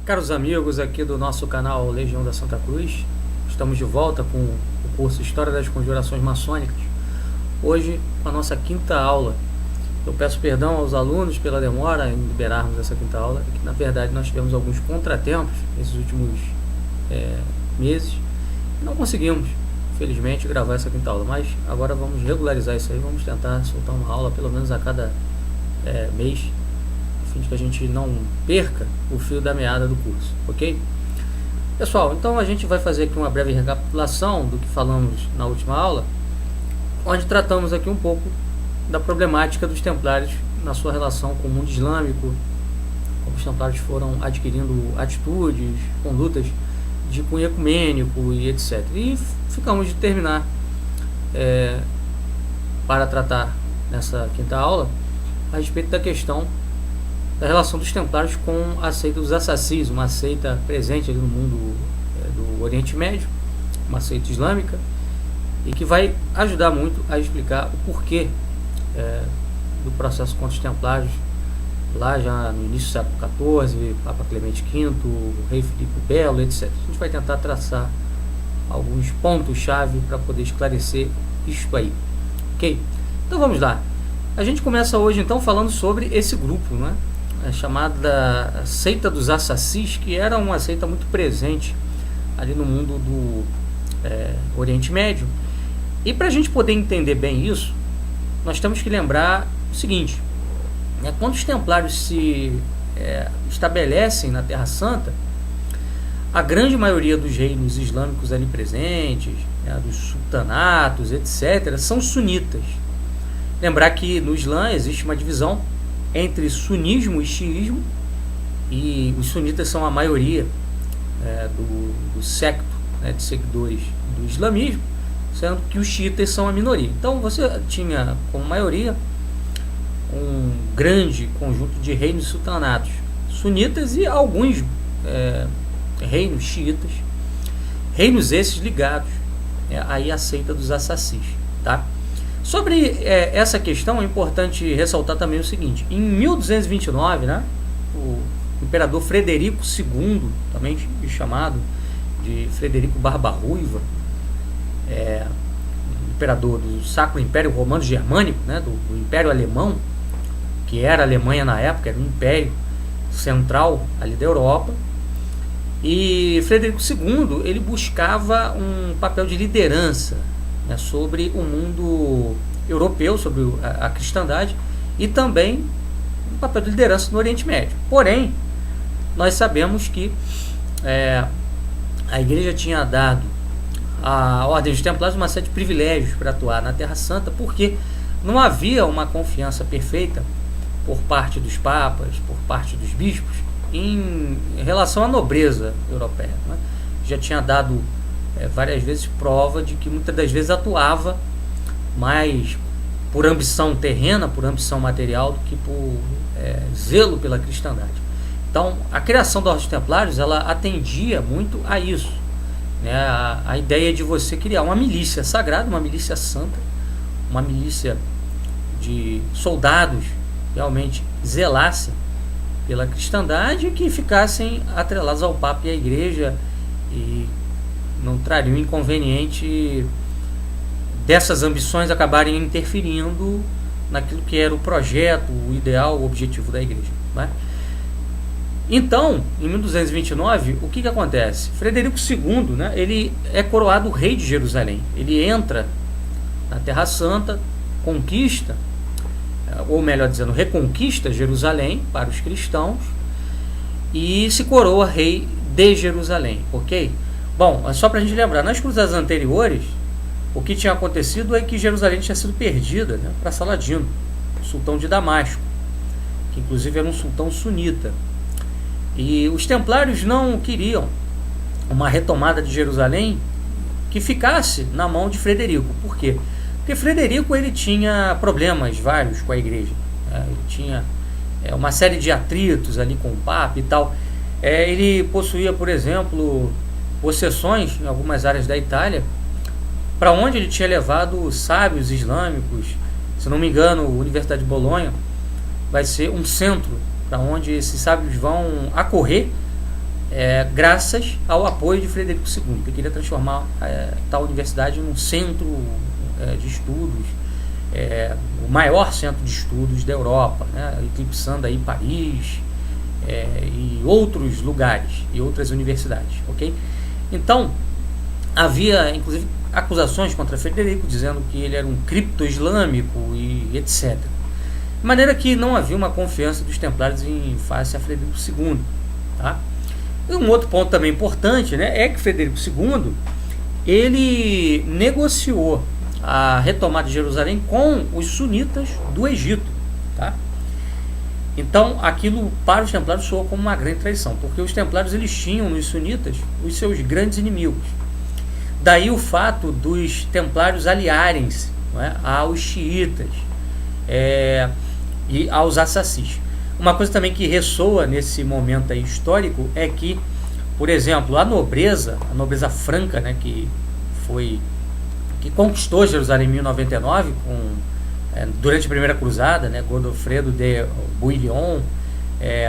Caros amigos aqui do nosso canal Legião da Santa Cruz, estamos de volta com o curso História das Conjurações Maçônicas. Hoje, com a nossa quinta aula. Eu peço perdão aos alunos pela demora em liberarmos essa quinta aula, que na verdade nós tivemos alguns contratempos nesses últimos meses e não conseguimos, infelizmente, gravar essa quinta aula, mas agora vamos regularizar isso aí, vamos tentar soltar uma aula pelo menos a cada mês, a fim de que a gente não perca o fio da meada do curso, ok? Pessoal, então a gente vai fazer aqui uma breve recapitulação do que falamos na última aula, onde tratamos aqui um pouco da problemática dos templários na sua relação com o mundo islâmico, como os templários foram adquirindo atitudes, condutas de cunho ecumênico e etc. E ficamos de terminar para tratar nessa quinta aula a respeito da questão da relação dos templários com a seita dos assassins, uma seita presente ali no mundo do Oriente Médio, uma seita islâmica, e que vai ajudar muito a explicar o porquê do processo contra os templários, lá já no início do século XIV, Papa Clemente V, o rei Filipe o Belo, etc. A gente vai tentar traçar alguns pontos-chave para poder esclarecer isso aí, ok? Então vamos lá. A gente começa hoje então falando sobre esse grupo, né? A chamada seita dos assassins, que era uma seita muito presente ali no mundo do Oriente Médio. E para a gente poder entender bem isso, nós temos que lembrar o seguinte, né? Quando os templários se estabelecem na Terra Santa, a grande maioria dos reinos islâmicos ali presentes, dos sultanatos, etc., são sunitas. Lembrar que no Islã existe uma divisão entre sunismo e xiismo, e os sunitas são a maioria do secto, de seguidores do islamismo, sendo que os xiitas são a minoria. Então você tinha como maioria um grande conjunto de reinos sultanatos sunitas e alguns reinos xiitas, reinos esses ligados aí à seita dos assassins, tá? Sobre essa questão é importante ressaltar também o seguinte: em 1229, né, o imperador Frederico II, também chamado de Frederico Barba-Ruiva, imperador do Sacro Império Romano Germânico, né, do Império Alemão, que era a Alemanha na época, era um império central ali da Europa, e Frederico II ele buscava um papel de liderança, né, sobre o mundo europeu, sobre a cristandade, e também um papel de liderança no Oriente Médio. Porém, nós sabemos que a Igreja tinha dado à Ordem dos Templários uma série de privilégios para atuar na Terra Santa, porque não havia uma confiança perfeita por parte dos papas, por parte dos bispos, em relação à nobreza europeia, né? Já tinha dado várias vezes prova de que muitas das vezes atuava mais por ambição terrena, por ambição material, do que por zelo pela cristandade. Então, a criação da Ordem dos Templários, ela atendia muito a isso, né? A ideia de você criar uma milícia sagrada, uma milícia santa, uma milícia de soldados que realmente zelassem pela cristandade, que ficassem atrelados ao Papa e à Igreja e não traria um inconveniente dessas ambições acabarem interferindo naquilo que era o projeto, o ideal, o objetivo da Igreja, né? Então, em 1229, o que acontece? Frederico II, né, ele é coroado rei de Jerusalém. Ele entra na Terra Santa, conquista, ou melhor dizendo, reconquista Jerusalém para os cristãos e se coroa rei de Jerusalém, ok? Bom, só para a gente lembrar, nas cruzadas anteriores, o que tinha acontecido é que Jerusalém tinha sido perdida, né, para Saladino, sultão de Damasco, que inclusive era um sultão sunita. E os templários não queriam uma retomada de Jerusalém que ficasse na mão de Frederico. Por quê? Porque Frederico ele tinha problemas vários com a igreja. Ele tinha uma série de atritos ali com o Papa e tal. Ele possuía, por exemplo, possessões em algumas áreas da Itália, para onde ele tinha levado sábios islâmicos. Se não me engano, a Universidade de Bolonha vai ser um centro para onde esses sábios vão acorrer graças ao apoio de Frederico II, que queria transformar tal universidade num centro de estudos, o maior centro de estudos da Europa, né, eclipsando aí Paris e outros lugares e outras universidades, ok? Então, havia inclusive acusações contra Frederico, dizendo que ele era um cripto-islâmico e etc. De maneira que não havia uma confiança dos templários em face a Frederico II. Tá? E um outro ponto também importante, né, é que Frederico II ele negociou a retomada de Jerusalém com os sunitas do Egito. Tá? Então aquilo para os templários soou como uma grande traição, porque os templários eles tinham nos sunitas os seus grandes inimigos. Daí o fato dos templários aliarem-se, não é, aos xiitas e aos assassins. Uma coisa também que ressoa nesse momento aí histórico é que, por exemplo, a nobreza franca, né, que conquistou Jerusalém em 1099 durante a Primeira Cruzada, né, Godofredo de Bouillon,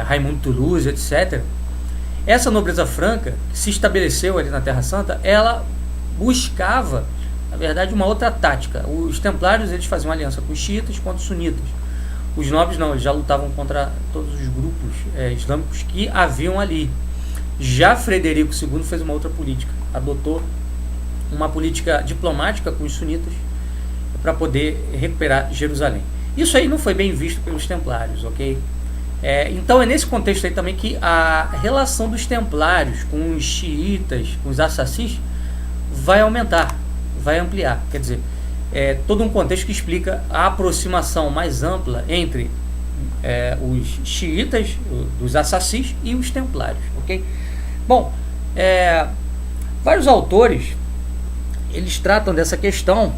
Raimundo Toulouse, etc. Essa nobreza franca que se estabeleceu ali na Terra Santa, ela buscava, na verdade, uma outra tática. Os templários eles faziam aliança com os xiitas contra os sunitas. Os nobres não, eles já lutavam contra todos os grupos islâmicos que haviam ali. Já Frederico II fez uma outra política, adotou uma política diplomática com os sunitas para poder recuperar Jerusalém. Isso aí não foi bem visto pelos templários, ok? Então é nesse contexto aí também que a relação dos templários com os xiitas, com os assassins, vai aumentar, vai ampliar. Quer dizer, todo um contexto que explica a aproximação mais ampla entre os xiitas, dos assassins, e os templários, ok? Bom, vários autores eles tratam dessa questão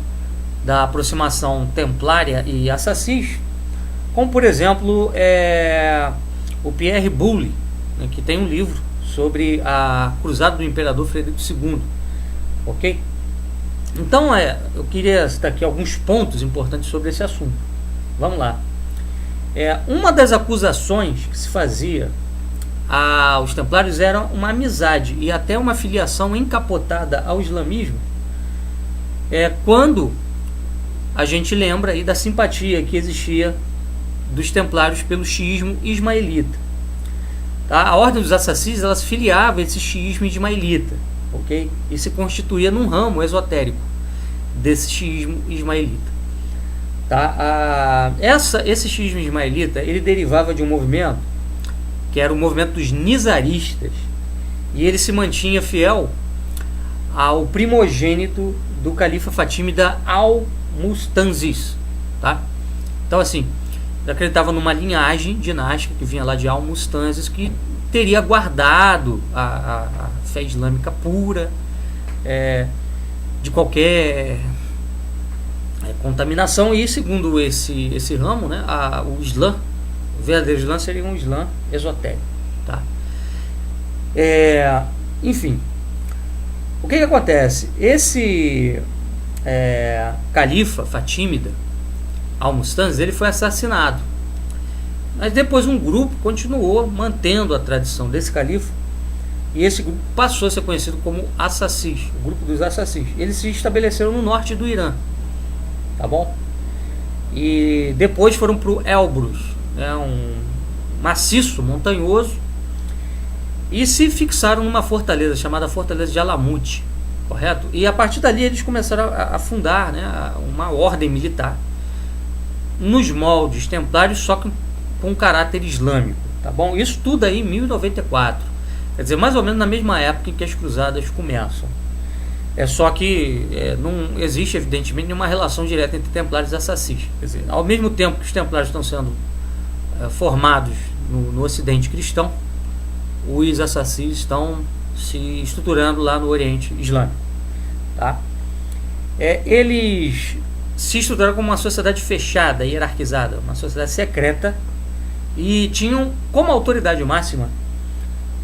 da aproximação templária e assassins, como por exemplo o Pierre Boulle, né, que tem um livro sobre a cruzada do imperador Frederico II, ok? Então eu queria citar aqui alguns pontos importantes sobre esse assunto. Vamos lá. Uma das acusações que se fazia aos templários era uma amizade e até uma filiação encapotada ao islamismo, quando a gente lembra aí da simpatia que existia dos templários pelo xiismo ismaelita. Tá? A ordem dos assassins ela se filiava a esse xiismo ismaelita, ok? E se constituía num ramo esotérico desse xiismo ismaelita. Tá? Esse xiismo ismaelita ele derivava de um movimento que era o movimento dos nizaristas, e ele se mantinha fiel ao primogênito do califa fatímida Al-Mustanzis. Tá? Então assim, ele acreditava numa linhagem dinástica que vinha lá de Al-Mustanzis, que teria guardado a fé islâmica pura de qualquer contaminação. E segundo esse ramo, né, o Islã, o verdadeiro Islã seria um Islã esotérico. Tá? Enfim, o que acontece? Esse califa fatímida Al-Mustanzis, ele foi assassinado, mas depois um grupo continuou mantendo a tradição desse califa, e esse grupo passou a ser conhecido como assassins, o grupo dos assassins. Eles se estabeleceram no norte do Irã, tá bom? E depois foram para o Elbrus, um maciço montanhoso, e se fixaram numa fortaleza chamada Fortaleza de Alamut, correto? E a partir dali eles começaram a fundar, né, uma ordem militar nos moldes templários, só que com caráter islâmico, tá bom? Isso tudo aí em 1094, quer dizer, mais ou menos na mesma época em que as cruzadas começam. Só que não existe evidentemente nenhuma relação direta entre templários e assassins. Quer dizer, ao mesmo tempo que os templários estão sendo formados no ocidente cristão, os assassins estão se estruturando lá no Oriente Islâmico. Tá? Eles se estruturaram como uma sociedade fechada, hierarquizada, uma sociedade secreta, e tinham como autoridade máxima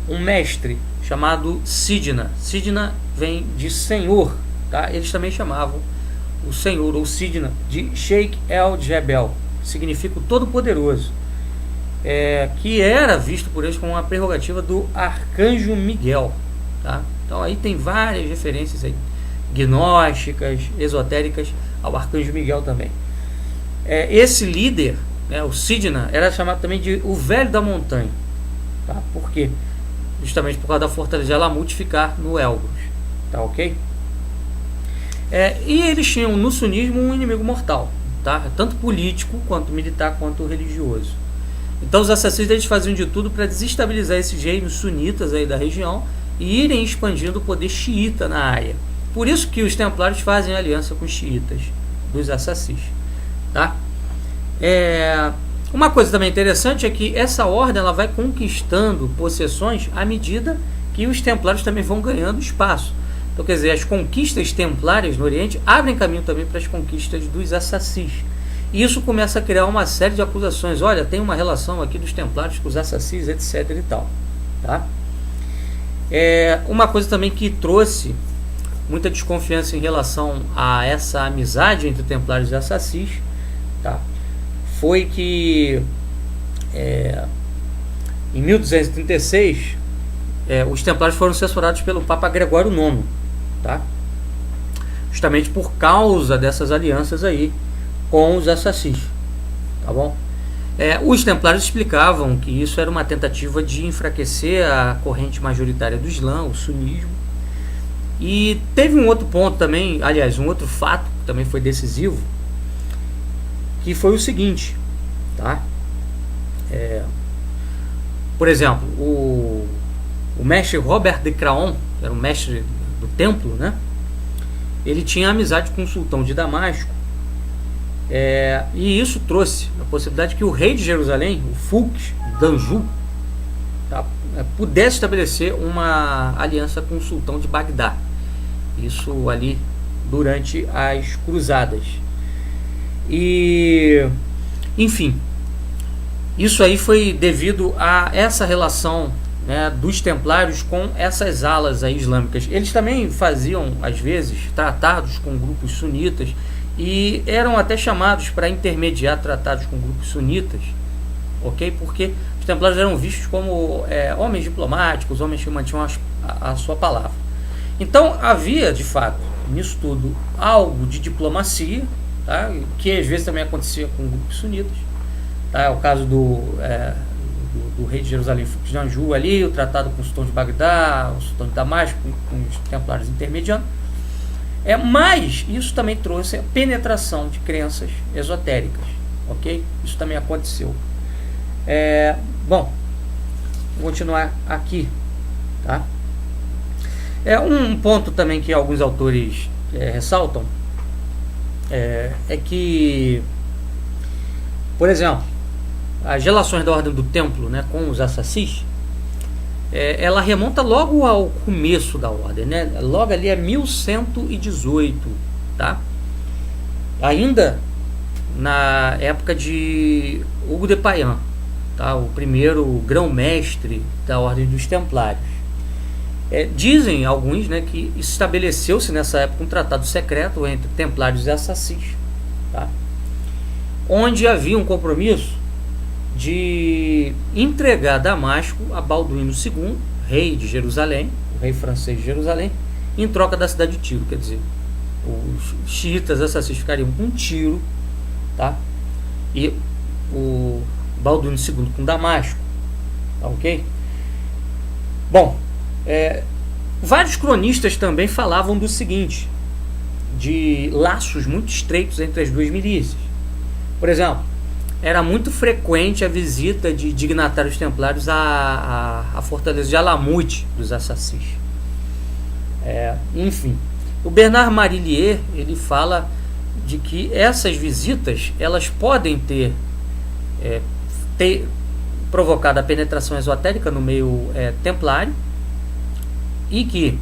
um mestre chamado Sidna. Sidna vem de senhor, tá? Eles também chamavam o senhor ou Sidna de Sheikh el-Jebel, que significa o Todo-Poderoso. que era visto por eles como uma prerrogativa do Arcanjo Miguel, tá? Então aí tem várias referências aí, gnósticas, esotéricas, ao Arcanjo Miguel também. Esse líder, o Sidna, era chamado também de o Velho da Montanha, tá? Por quê? Justamente por causa da fortaleza de Alamut ficar no Elbrus, tá ok? E eles tinham no sunismo um inimigo mortal, tá? Tanto político, quanto militar, quanto religioso. Então os assassinos eles faziam de tudo para desestabilizar esses reinos sunitas aí da região e irem expandindo o poder xiita na área. Por isso que os templários fazem aliança com os xiitas dos assassinos, tá? Uma coisa também interessante é que essa ordem ela vai conquistando possessões à medida que os templários também vão ganhando espaço. Então, quer dizer, as conquistas templárias no Oriente abrem caminho também para as conquistas dos assassinos. E isso começa a criar uma série de acusações. Olha, tem uma relação aqui dos templários com os assassinos, etc. e tal. Tá? Uma coisa também que trouxe muita desconfiança em relação a essa amizade entre templários e assassinos, tá? Foi que em 1236 os templários foram censurados pelo Papa Gregório IX, tá? Justamente por causa dessas alianças aí com os assassinos, tá bom? Os templários explicavam que isso era uma tentativa de enfraquecer a corrente majoritária do Islã, o sunismo. E teve um outro ponto também, aliás, um outro fato que também foi decisivo, que foi o seguinte, tá? Por exemplo, o mestre Robert de Craon, que era o mestre do templo, né? Ele tinha amizade com o sultão de Damasco, e isso trouxe a possibilidade que o rei de Jerusalém, o Fulks Danjou, tá? Pudesse estabelecer uma aliança com o sultão de Bagdá. Isso ali durante as cruzadas. E, enfim, isso aí foi devido a essa relação, né, dos templários com essas alas aí islâmicas. Eles também faziam, às vezes, tratados com grupos sunitas e eram até chamados para intermediar tratados com grupos sunitas, ok? Porque os templários eram vistos como homens diplomáticos, homens que mantinham a sua palavra. Então havia, de fato, nisso tudo, algo de diplomacia, tá? Que às vezes também acontecia com grupos sunitas. Tá? É o caso do rei de Jerusalém, Fulks Danjou ali, o tratado com o sultão de Bagdá, o sultão de Damasco, com os templários intermediando. Mas isso também trouxe a penetração de crenças esotéricas, ok? Isso também aconteceu. Bom, vou continuar aqui, tá? Um ponto também que alguns autores ressaltam é que, por exemplo, as relações da Ordem do Templo, né, com os assassinos, ela remonta logo ao começo da Ordem, né? Logo ali é 1118, tá? Ainda na época de Hugo de Payens, tá? O primeiro grão-mestre da Ordem dos Templários. Dizem alguns, né, que estabeleceu-se nessa época um tratado secreto entre templários e assassinos, tá? Onde havia um compromisso de entregar Damasco a Balduíno II, rei de Jerusalém, o rei francês de Jerusalém, em troca da cidade de Tiro. Quer dizer, os xiitas assassinos ficariam com Tiro, tá? E o Balduíno II com Damasco, tá ok? Bom, vários cronistas também falavam do seguinte, de laços muito estreitos entre as duas milícias. Por exemplo, era muito frequente a visita de dignatários templários à fortaleza de Alamut dos assassinos. Enfim, o Bernard Marillier, ele fala de que essas visitas elas podem ter provocado a penetração esotérica no meio templário, e que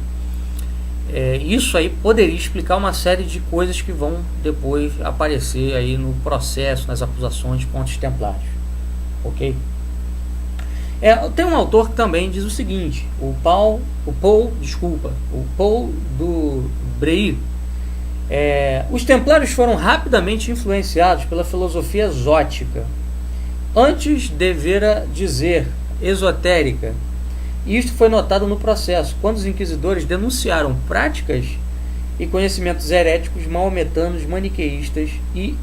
isso aí poderia explicar uma série de coisas que vão depois aparecer aí no processo, nas acusações contra os templários, ok? Tem um autor que também diz o seguinte, o Paul do Bray. Os templários foram rapidamente influenciados pela filosofia exótica Antes devera dizer esotérica. Isto foi notado no processo, quando os inquisidores denunciaram práticas e conhecimentos heréticos maometanos, maniqueístas e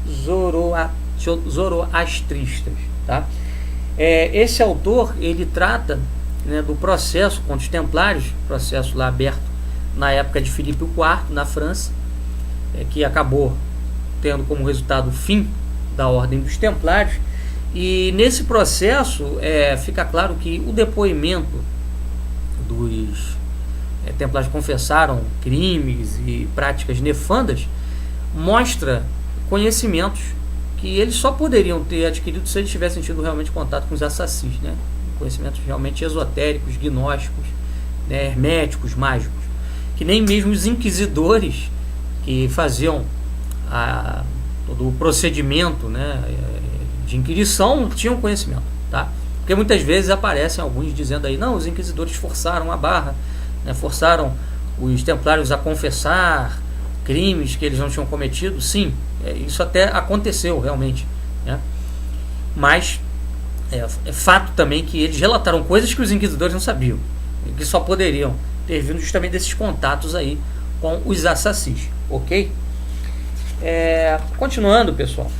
zoroastristas. Tá? Esse autor, ele trata, né, do processo contra os templários, processo lá aberto na época de Filipe IV, na França, que acabou tendo como resultado o fim da Ordem dos Templários. E nesse processo fica claro que o depoimento dos templários confessaram crimes e práticas nefandas mostra conhecimentos que eles só poderiam ter adquirido se eles tivessem tido realmente contato com os assassins, né? Conhecimentos realmente esotéricos, gnósticos, né? Herméticos, mágicos, que nem mesmo os inquisidores que faziam todo o procedimento, né, de inquisição tinham conhecimento, tá? Porque muitas vezes aparecem alguns dizendo aí, não, os inquisidores forçaram a barra, né, forçaram os templários a confessar crimes que eles não tinham cometido. Sim, isso até aconteceu realmente, né? Mas é fato também que eles relataram coisas que os inquisidores não sabiam, que só poderiam ter vindo justamente desses contatos aí com os assassins, ok? Continuando, pessoal,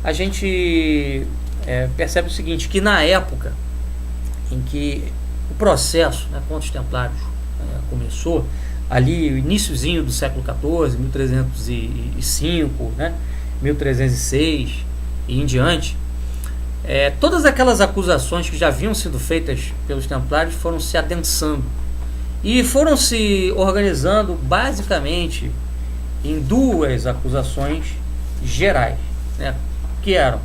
a gente percebe o seguinte, que na época em que o processo, né, contra os templários começou, ali o iniciozinho do século XIV, 1305, né, 1306 e em diante, todas aquelas acusações que já haviam sido feitas pelos templários foram se adensando e foram se organizando basicamente em duas acusações gerais, né, que eram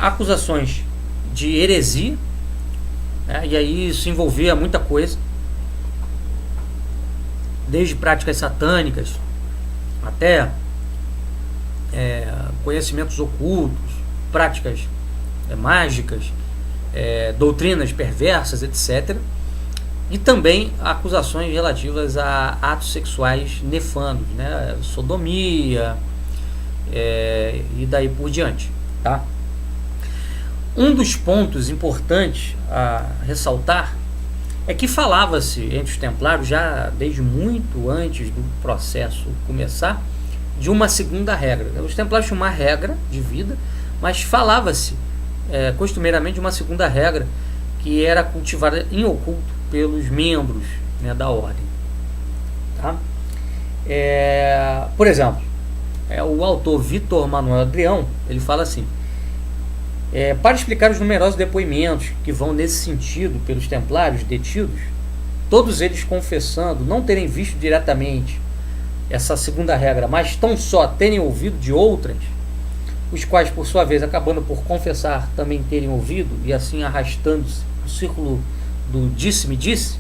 acusações de heresia, né, e aí isso envolvia muita coisa, desde práticas satânicas até conhecimentos ocultos, práticas mágicas, doutrinas perversas, etc. E também acusações relativas a atos sexuais nefandos, né? Sodomia, e daí por diante, tá? Um dos pontos importantes a ressaltar é que falava-se entre os templários, já desde muito antes do processo começar, de uma segunda regra. Os templários tinham uma regra de vida, mas falava-se costumeiramente de uma segunda regra que era cultivada em oculto pelos membros, né, da ordem. Tá? Por exemplo, o autor Vitor Manuel Adrião, ele fala assim: para explicar os numerosos depoimentos que vão nesse sentido pelos templários detidos, todos eles confessando não terem visto diretamente essa segunda regra, mas tão só terem ouvido de outras, os quais por sua vez acabando por confessar também terem ouvido, e assim arrastando-se o círculo do disse-me disse,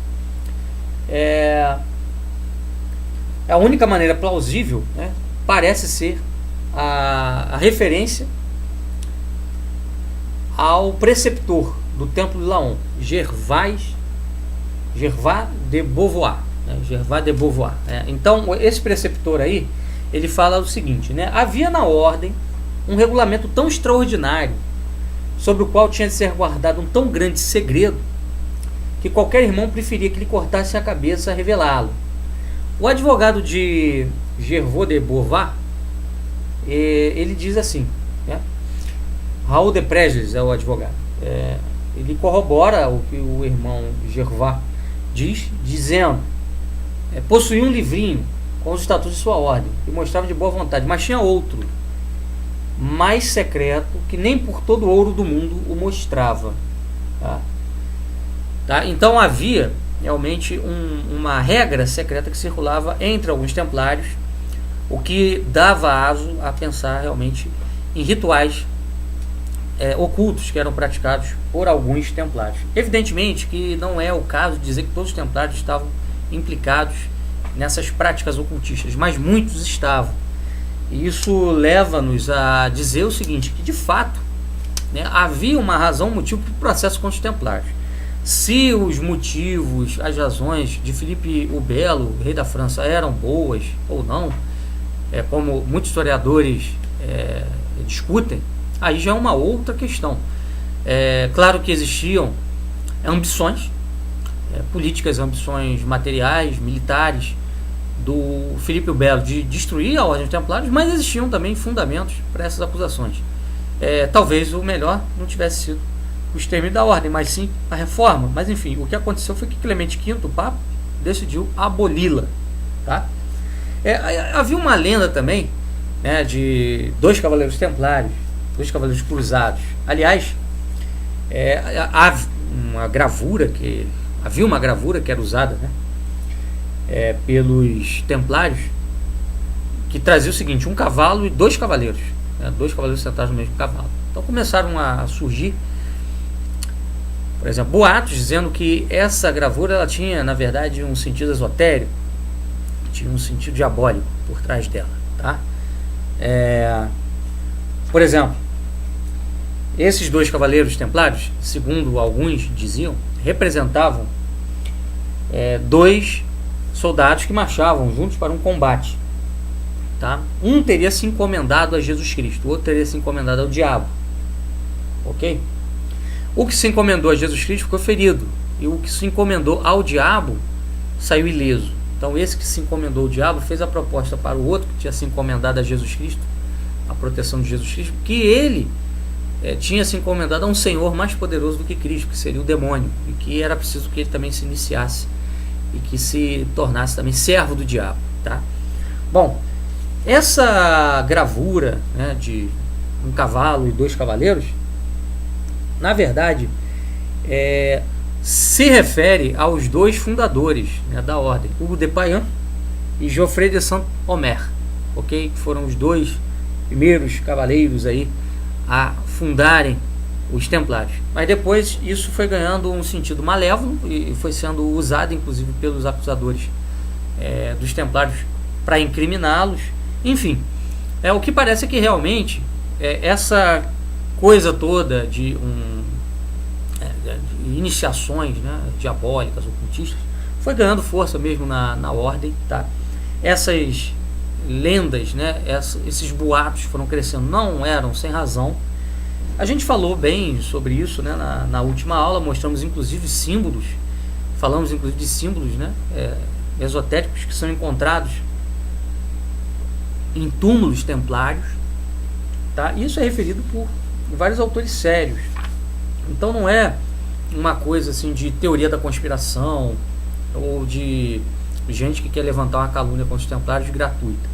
a única maneira plausível, né, parece ser a referência ao preceptor do Templo de Laon, Gervais de Beauvoir, né? Gervais de Beauvoir. Então, esse preceptor aí, ele fala o seguinte, né? Havia na ordem um regulamento tão extraordinário, sobre o qual tinha de ser guardado um tão grande segredo, que qualquer irmão preferia que lhe cortasse a cabeça a revelá-lo. O advogado de Gervais de Beauvoir, ele diz assim, né? Raul de Preges é o advogado. Ele corrobora o que o irmão Gervais diz, dizendo: possuía um livrinho com os estatutos de sua ordem, que mostrava de boa vontade, mas tinha outro, mais secreto, que nem por todo o ouro do mundo o mostrava. Tá? Então havia realmente uma regra secreta que circulava entre alguns templários, o que dava aso a pensar realmente em rituais ocultos que eram praticados por alguns templários. Evidentemente que não é o caso de dizer que todos os templários estavam implicados nessas práticas ocultistas, mas muitos estavam. E isso leva-nos a dizer o seguinte, que de fato, né, havia uma razão, um motivo para o processo contra os templários. Se os motivos, as razões de Filipe o Belo, rei da França, eram boas ou não, como muitos historiadores discutem, aí já é uma outra questão. Claro que existiam ambições políticas, ambições materiais, militares do Filipe o Belo de destruir a Ordem dos Templários, mas existiam também fundamentos para essas acusações. Talvez o melhor não tivesse sido o extermínio da Ordem, mas sim a reforma. Mas enfim, o que aconteceu foi que Clemente V, o Papa, decidiu aboli-la. Tá? Havia uma lenda também, né, de 2 cavaleiros templários, 2 cavaleiros cruzados. Aliás, havia uma gravura que era usada, né, pelos templários, que trazia o seguinte: um cavalo e 2 cavaleiros, né, 2 cavaleiros sentados no mesmo cavalo. Então começaram a surgir, por exemplo, boatos dizendo que essa gravura ela tinha, na verdade, um sentido esotérico, tinha um sentido diabólico por trás dela. Tá? Por exemplo, esses 2 cavaleiros templários, segundo alguns diziam, representavam 2 soldados que marchavam juntos para um combate. Tá? Um teria se encomendado a Jesus Cristo, o outro teria se encomendado ao diabo. Ok? O que se encomendou a Jesus Cristo ficou ferido, e o que se encomendou ao diabo saiu ileso. Então esse que se encomendou ao diabo fez a proposta para o outro que tinha se encomendado a Jesus Cristo, a proteção de Jesus Cristo, que ele tinha se encomendado a um Senhor mais poderoso do que Cristo, que seria o demônio, e que era preciso que ele também se iniciasse e que se tornasse também servo do diabo. Tá? Bom, essa gravura, né, de um cavalo e 2 cavaleiros, na verdade, se refere aos 2 fundadores, né, da ordem, Hugo de Payens e Geoffrey de Saint-Omer, ok? Que foram os 2 primeiros cavaleiros aí a fundarem os Templários. Mas depois isso foi ganhando um sentido malévolo e foi sendo usado inclusive pelos acusadores dos Templários para incriminá-los. Enfim, o que parece é que realmente essa coisa toda de iniciações, né, diabólicas, ocultistas, foi ganhando força mesmo na ordem. Tá? Essas lendas, né, esses boatos foram crescendo, não eram sem razão. A gente falou bem sobre isso, né, na última aula, mostramos inclusive símbolos, falamos inclusive de símbolos, né, esotéricos que são encontrados em túmulos templários. Tá? Isso é referido por vários autores sérios. Então não é uma coisa assim de teoria da conspiração ou de gente que quer levantar uma calúnia contra os templários gratuita.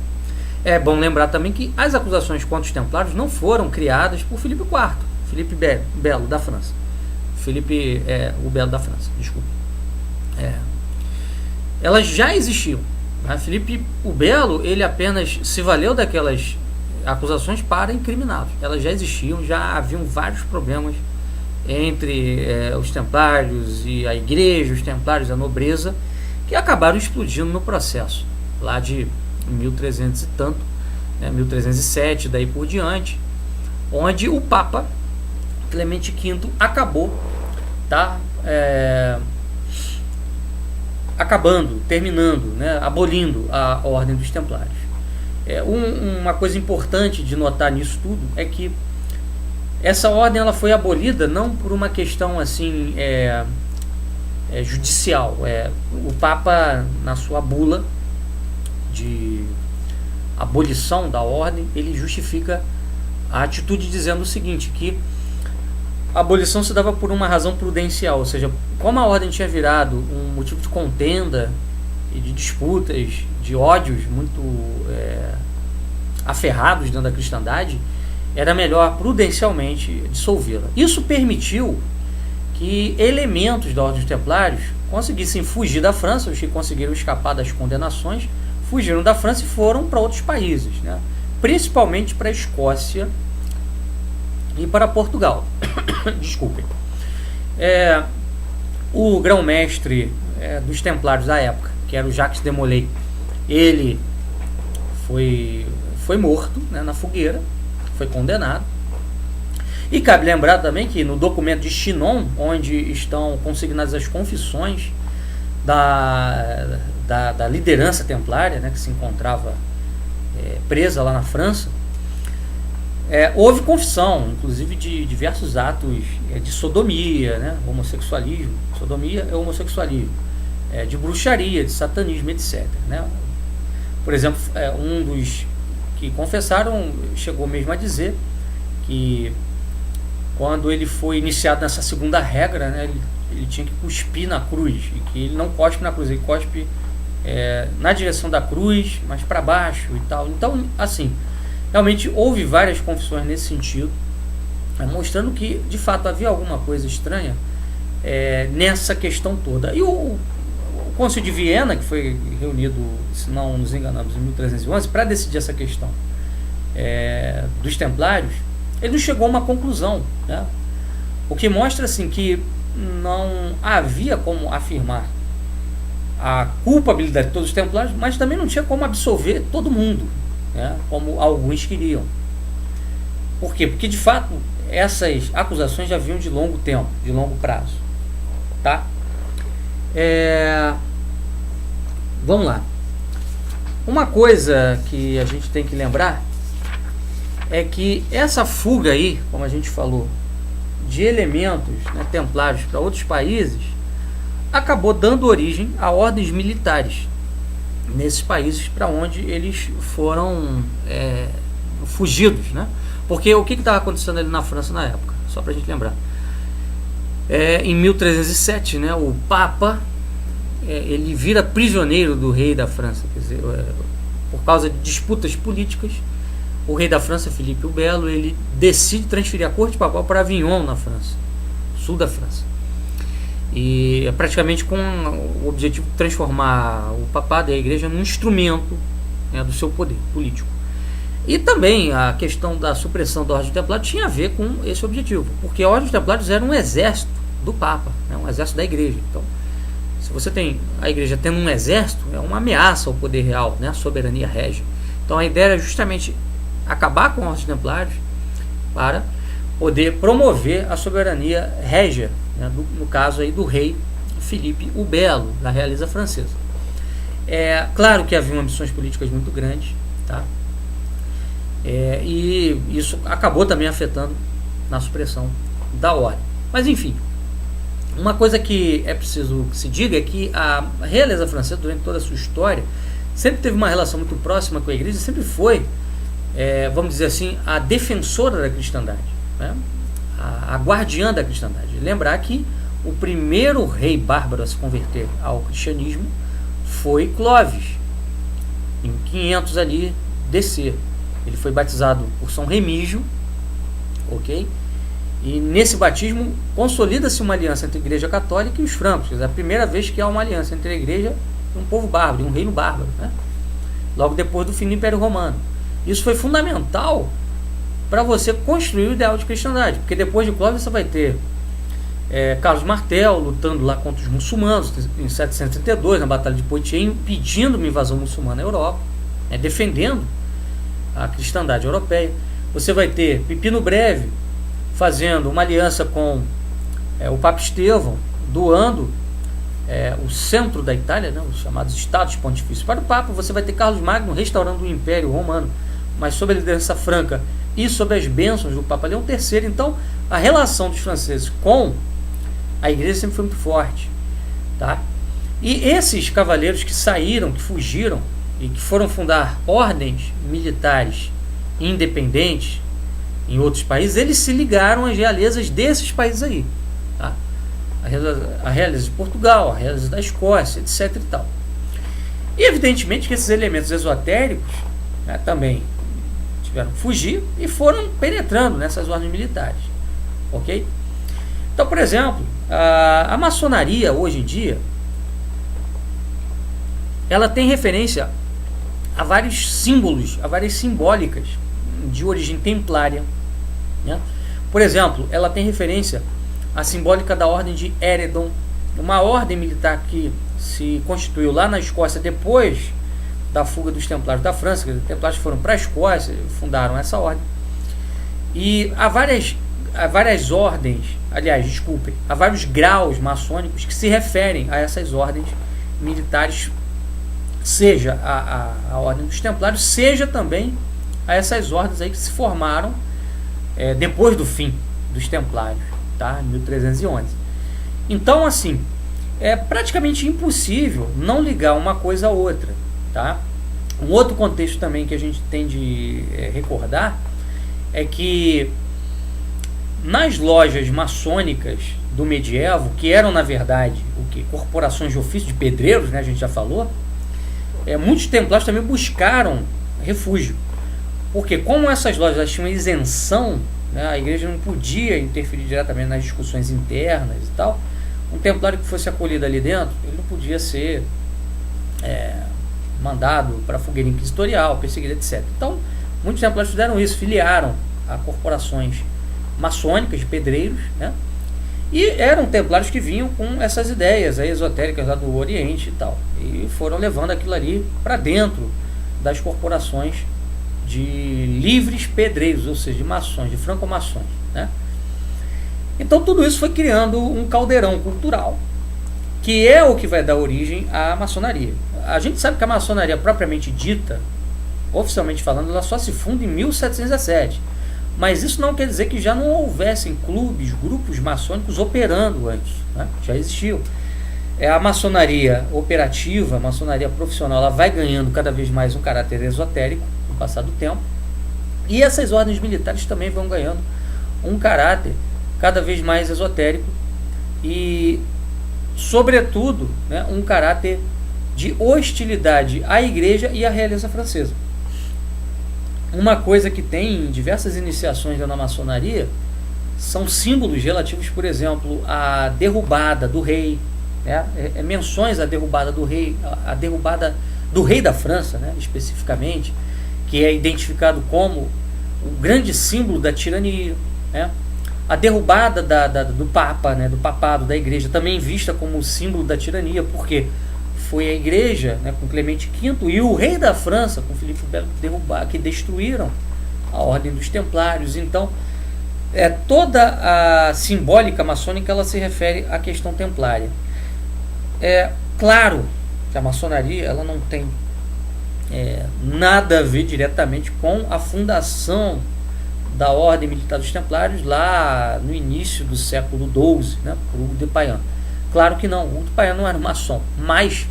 É bom lembrar também que as acusações contra os templários não foram criadas por Filipe IV, Filipe Belo da França. Filipe o Belo da França, desculpa. Elas já existiam. Né? Filipe o Belo, ele apenas se valeu daquelas acusações para incriminá-los. Elas já existiam, já haviam vários problemas entre os templários e a igreja, os templários e a nobreza, que acabaram explodindo no processo, lá de 1300 e tanto, 1307, daí por diante, onde o Papa Clemente V acabou, tá, terminando, né, abolindo a Ordem dos Templários. Uma coisa importante de notar nisso tudo é que essa ordem ela foi abolida não por uma questão assim judicial. O Papa, na sua bula de abolição da ordem, ele justifica a atitude dizendo o seguinte, que a abolição se dava por uma razão prudencial, ou seja, como a ordem tinha virado um motivo de contenda e de disputas, de ódios muito aferrados dentro da cristandade, era melhor prudencialmente dissolvê-la. Isso permitiu que elementos da Ordem dos Templários conseguissem fugir da França. Os que conseguiram escapar das condenações fugiram da França e foram para outros países, né? Principalmente para a Escócia e para Portugal. Desculpem. O grão-mestre dos Templários da época, que era o Jacques de Molay, ele foi morto, né, na fogueira, foi condenado. E cabe lembrar também que no documento de Chinon, onde estão consignadas as confissões da liderança templária, né, que se encontrava presa lá na França, houve confissão, inclusive, de diversos atos de sodomia, né? Homossexualismo. Sodomia é homossexualismo. De bruxaria, de satanismo, etc. Né? Por exemplo, um dos que confessaram chegou mesmo a dizer que quando ele foi iniciado nessa segunda regra, né, ele tinha que cuspir na cruz, e que ele não cospe na cruz, ele cospe na direção da cruz, mas para baixo e tal. Então, assim, realmente houve várias confissões nesse sentido, mostrando que de fato havia alguma coisa estranha nessa questão toda. E o Concílio de Viena, que foi reunido, se não nos enganamos, em 1311, para decidir essa questão dos templários, ele não chegou a uma conclusão, né? O que mostra assim que não havia como afirmar a culpabilidade de todos os templários, mas também não tinha como absolver todo mundo, né? Como alguns queriam. Por quê? Porque de fato essas acusações já vinham de longo tempo, de longo prazo, tá? Vamos lá. Uma coisa que a gente tem que lembrar é que essa fuga aí, como a gente falou, de elementos, né, templários para outros países, acabou dando origem a ordens militares nesses países para onde eles foram fugidos, né? Porque o que estava acontecendo ali na França na época? Só para a gente lembrar. Em 1307, né, o Papa ele vira prisioneiro do rei da França, quer dizer, por causa de disputas políticas. O rei da França, Filipe o Belo, ele decide transferir a corte papal para Avignon, na França, sul da França. E praticamente com o objetivo de transformar o papado e a igreja num instrumento, né, do seu poder político. E também a questão da supressão da Ordem dos Templários tinha a ver com esse objetivo, porque a Ordem dos Templários era um exército do Papa, né, um exército da igreja. Então, se você tem a igreja tendo um exército, é uma ameaça ao poder real, né, a soberania régia. Então a ideia era justamente acabar com a Ordem dos Templários para poder promover a soberania régia, né, no caso aí do rei Filipe o Belo, da realeza francesa. Claro que haviam ambições políticas muito grandes, tá? E isso acabou também afetando na supressão da ordem. Mas enfim, uma coisa que é preciso que se diga é que a realeza francesa, durante toda a sua história, sempre teve uma relação muito próxima com a igreja, sempre foi, vamos dizer assim, a defensora da cristandade, né? A guardiã da cristandade. Lembrar que o primeiro rei bárbaro a se converter ao cristianismo foi Clovis, em 500 ali DC. Ele foi batizado por São Remígio, ok? E nesse batismo consolida-se uma aliança entre a Igreja Católica e os francos. É a primeira vez que há uma aliança entre a Igreja e um povo bárbaro, um reino bárbaro, né? Logo depois do fim do Império Romano. Isso foi fundamental para você construir o ideal de cristandade, porque depois de Clovis você vai ter Carlos Martel lutando lá contra os muçulmanos em 732, na Batalha de Poitiers, impedindo uma invasão muçulmana na Europa, defendendo a cristandade europeia. Você vai ter Pipino Breve fazendo uma aliança com o Papa Estevão, doando o centro da Itália, né, os chamados Estados Pontifícios, para o Papa. Você vai ter Carlos Magno restaurando o Império Romano, mas sob a liderança franca e sob as bênçãos do Papa Leão III. Então, a relação dos franceses com a igreja sempre foi muito forte, tá? E esses cavaleiros que saíram, que fugiram e que foram fundar ordens militares independentes em outros países, eles se ligaram às realezas desses países aí, tá? A realeza de Portugal, a realeza da Escócia, etc. e tal. E evidentemente que esses elementos esotéricos, né, também tiveram que fugir e foram penetrando nessas ordens militares, ok? Então, por exemplo, a maçonaria hoje em dia ela tem referência a vários símbolos, a várias simbólicas de origem templária, né? Por exemplo, ela tem referência à simbólica da ordem de Éredon, uma ordem militar que se constituiu lá na Escócia depois da fuga dos templários da França. Os templários foram para a Escócia, fundaram essa ordem. E há várias ordens, aliás, desculpem, há vários graus maçônicos que se referem a essas ordens militares, seja a ordem dos templários, seja também a essas ordens aí que se formaram depois do fim dos Templários, tá? 1311. Então, assim, é praticamente impossível não ligar uma coisa a outra, tá? Um outro contexto também que a gente tem de recordar é que nas lojas maçônicas do medievo, que eram na verdade corporações de ofício de pedreiros, né, a gente já falou, muitos templários também buscaram refúgio, porque como essas lojas tinham isenção, né, a igreja não podia interferir diretamente nas discussões internas e tal. Um templário que fosse acolhido ali dentro, ele não podia ser mandado para a fogueira inquisitorial, perseguido, etc. Então, muitos templários fizeram isso, filiaram a corporações maçônicas de pedreiros, né? E eram templários que vinham com essas ideias esotéricas lá do Oriente e tal, e foram levando aquilo ali para dentro das corporações de livres pedreiros, ou seja, de maçons, de franco-maçons, né? Então tudo isso foi criando um caldeirão cultural, que é o que vai dar origem à maçonaria. A gente sabe que a maçonaria propriamente dita, oficialmente falando, ela só se funda em 1717. Mas isso não quer dizer que já não houvessem clubes, grupos maçônicos operando antes, né? Já existiam. A maçonaria operativa, a maçonaria profissional, ela vai ganhando cada vez mais um caráter esotérico com o passar do tempo. E essas ordens militares também vão ganhando um caráter cada vez mais esotérico e, sobretudo, né, um caráter de hostilidade à igreja e à realeza francesa. Uma coisa que tem em diversas iniciações na maçonaria são símbolos relativos, por exemplo, à derrubada do rei, né? Menções à derrubada do rei, a derrubada do rei da França, né, especificamente, que é identificado como o grande símbolo da tirania, né? A derrubada do Papa, né, do papado, da igreja, também vista como símbolo da tirania, porque foi a igreja, né, com Clemente V e o rei da França, com Filipe o Belo, que destruíram a ordem dos templários. Então, toda a simbólica maçônica ela se refere à questão templária. É claro que a maçonaria ela não tem nada a ver diretamente com a fundação da ordem militar dos templários lá no início do século XII, né, por Hugo de Payens. Claro que não, Hugo de Payens não era maçom, mas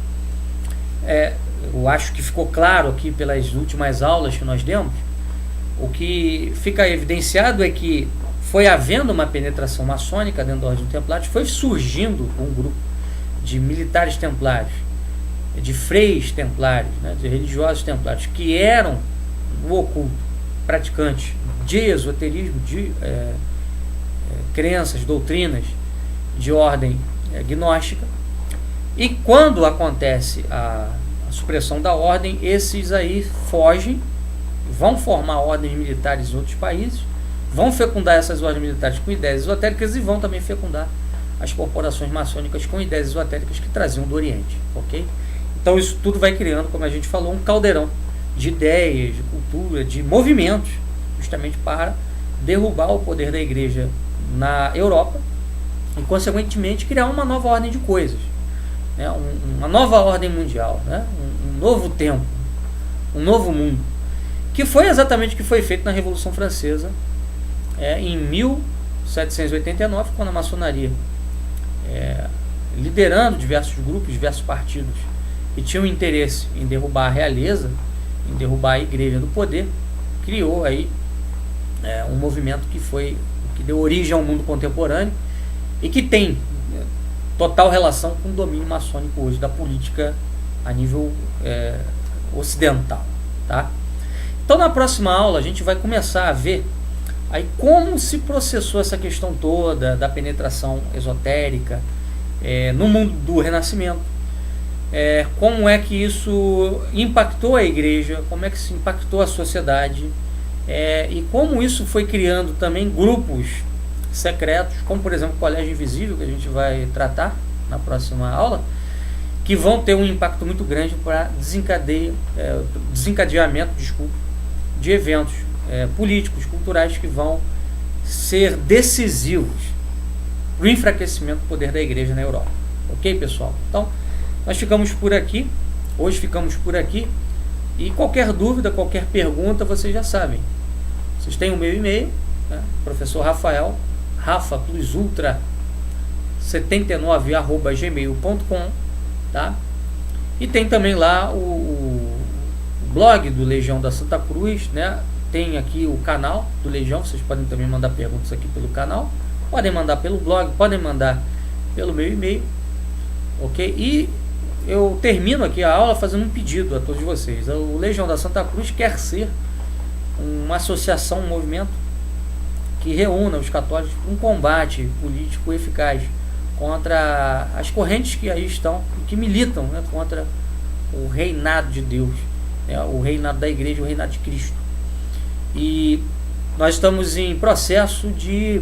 eu acho que ficou claro aqui pelas últimas aulas que nós demos. O que fica evidenciado é que foi havendo uma penetração maçônica dentro da ordem dos templários, foi surgindo um grupo de militares templários, de freis templários, né, de religiosos templários, que eram no oculto praticantes de esoterismo, de crenças, doutrinas de ordem gnóstica. E quando acontece a supressão da ordem, esses aí fogem, vão formar ordens militares em outros países, vão fecundar essas ordens militares com ideias esotéricas e vão também fecundar as corporações maçônicas com ideias esotéricas que traziam do Oriente, ok? Então isso tudo vai criando, como a gente falou, um caldeirão de ideias, de cultura, de movimentos, justamente para derrubar o poder da igreja na Europa e, consequentemente, criar uma nova ordem de coisas, né? Uma nova ordem mundial, né? Um novo tempo, um novo mundo, que foi exatamente o que foi feito na Revolução Francesa em 1789, quando a maçonaria, liderando diversos grupos, diversos partidos que tinham interesse em derrubar a realeza, em derrubar a igreja do poder, criou aí um movimento que deu origem ao mundo contemporâneo e que tem total relação com o domínio maçônico hoje da política a nível ocidental, tá? Então na próxima aula a gente vai começar a ver aí como se processou essa questão toda da penetração esotérica no mundo do Renascimento, como é que isso impactou a igreja, como é que isso impactou a sociedade, e como isso foi criando também grupos secretos, como por exemplo o Colégio Invisível, que a gente vai tratar na próxima aula, que vão ter um impacto muito grande para desencadeamento de eventos políticos, culturais, que vão ser decisivos para o enfraquecimento do poder da igreja na Europa. Ok, pessoal? Então, nós ficamos por aqui, hoje ficamos por aqui, e qualquer dúvida, qualquer pergunta, vocês já sabem. Vocês têm o meu e-mail, né? Professor Rafael, Rafa Plus Ultra 79@gmail.com, tá? E tem também lá o blog do Legião da Santa Cruz, né? Tem aqui o canal do Legião, vocês podem também mandar perguntas aqui pelo canal, podem mandar pelo blog, podem mandar pelo meu e-mail, ok? E eu termino aqui a aula fazendo um pedido a todos vocês. O Legião da Santa Cruz quer ser uma associação, um movimento que reúna os católicos para um combate político eficaz contra as correntes que aí estão, que militam, né, contra o reinado de Deus, né, o reinado da igreja, o reinado de Cristo. E nós estamos em processo de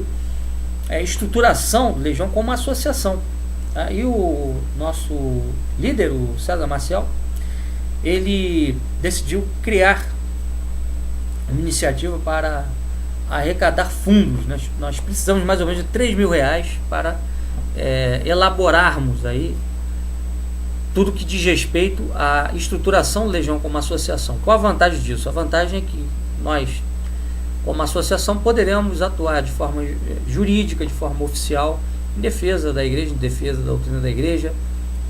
estruturação do Legião como uma associação. Tá? E o nosso líder, o César Maciel, ele decidiu criar uma iniciativa para arrecadar fundos. Nós precisamos mais ou menos de R$3.000 para elaborarmos aí tudo que diz respeito à estruturação do Legião como associação. Qual a vantagem disso? A vantagem é que nós, como associação, poderemos atuar de forma jurídica, de forma oficial, em defesa da igreja, em defesa da doutrina da igreja,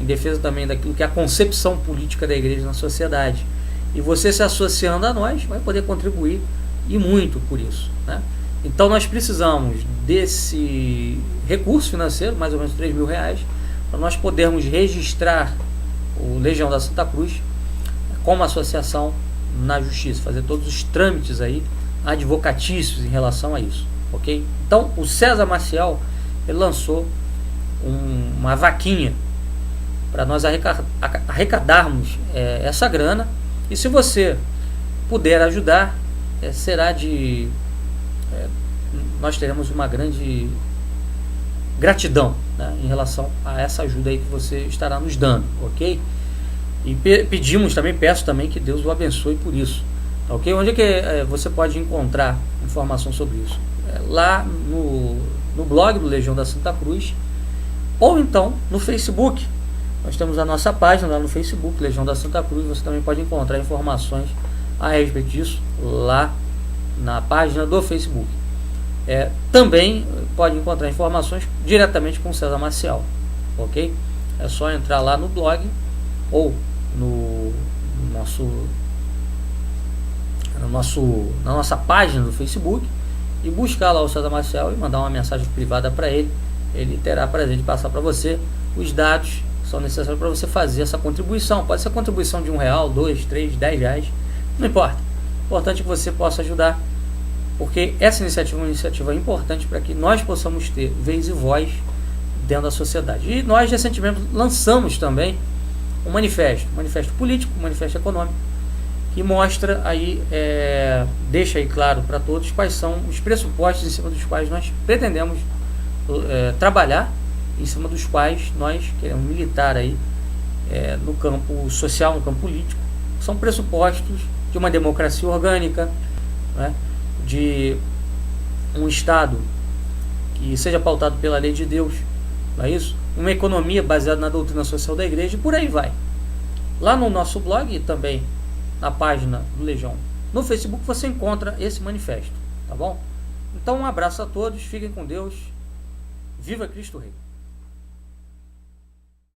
em defesa também daquilo que é a concepção política da igreja na sociedade. E você se associando a nós vai poder contribuir, e muito, por isso, né? Então nós precisamos desse recurso financeiro, mais ou menos R$3.000, para nós podermos registrar o Legião da Santa Cruz como associação na justiça, fazer todos os trâmites aí advocatícios em relação a isso, ok? Então o César Maciel, ele lançou uma vaquinha para nós arrecadarmos essa grana, e se você puder ajudar, nós teremos uma grande gratidão, né, em relação a essa ajuda aí que você estará nos dando, ok? E peço também que Deus o abençoe por isso, ok? Onde é que você pode encontrar informação sobre isso? Lá no blog do Legião da Santa Cruz, ou então no Facebook. Nós temos a nossa página lá no Facebook, Legião da Santa Cruz. Você também pode encontrar informações a respeito disso lá na página do Facebook. Também pode encontrar informações diretamente com o César Maciel, ok? É só entrar lá no blog ou na nossa página do Facebook e buscar lá o César Maciel e mandar uma mensagem privada para ele. Ele terá prazer de passar para você os dados que são necessários para você fazer essa contribuição. Pode ser contribuição de R$1, R$2, R$3, R$10, não importa. O importante é que você possa ajudar, porque essa iniciativa é uma iniciativa importante para que nós possamos ter vez e voz dentro da sociedade. E nós recentemente lançamos também um manifesto político, um manifesto econômico, que mostra aí, deixa aí claro para todos quais são os pressupostos em cima dos quais nós pretendemos trabalhar, em cima dos quais nós queremos militar aí no campo social, no campo político. São pressupostos de uma democracia orgânica, né, de um Estado que seja pautado pela lei de Deus, não é isso? Uma economia baseada na doutrina social da igreja, e por aí vai. Lá no nosso blog e também na página do Legião no Facebook você encontra esse manifesto, tá bom? Então um abraço a todos, fiquem com Deus, viva Cristo Rei!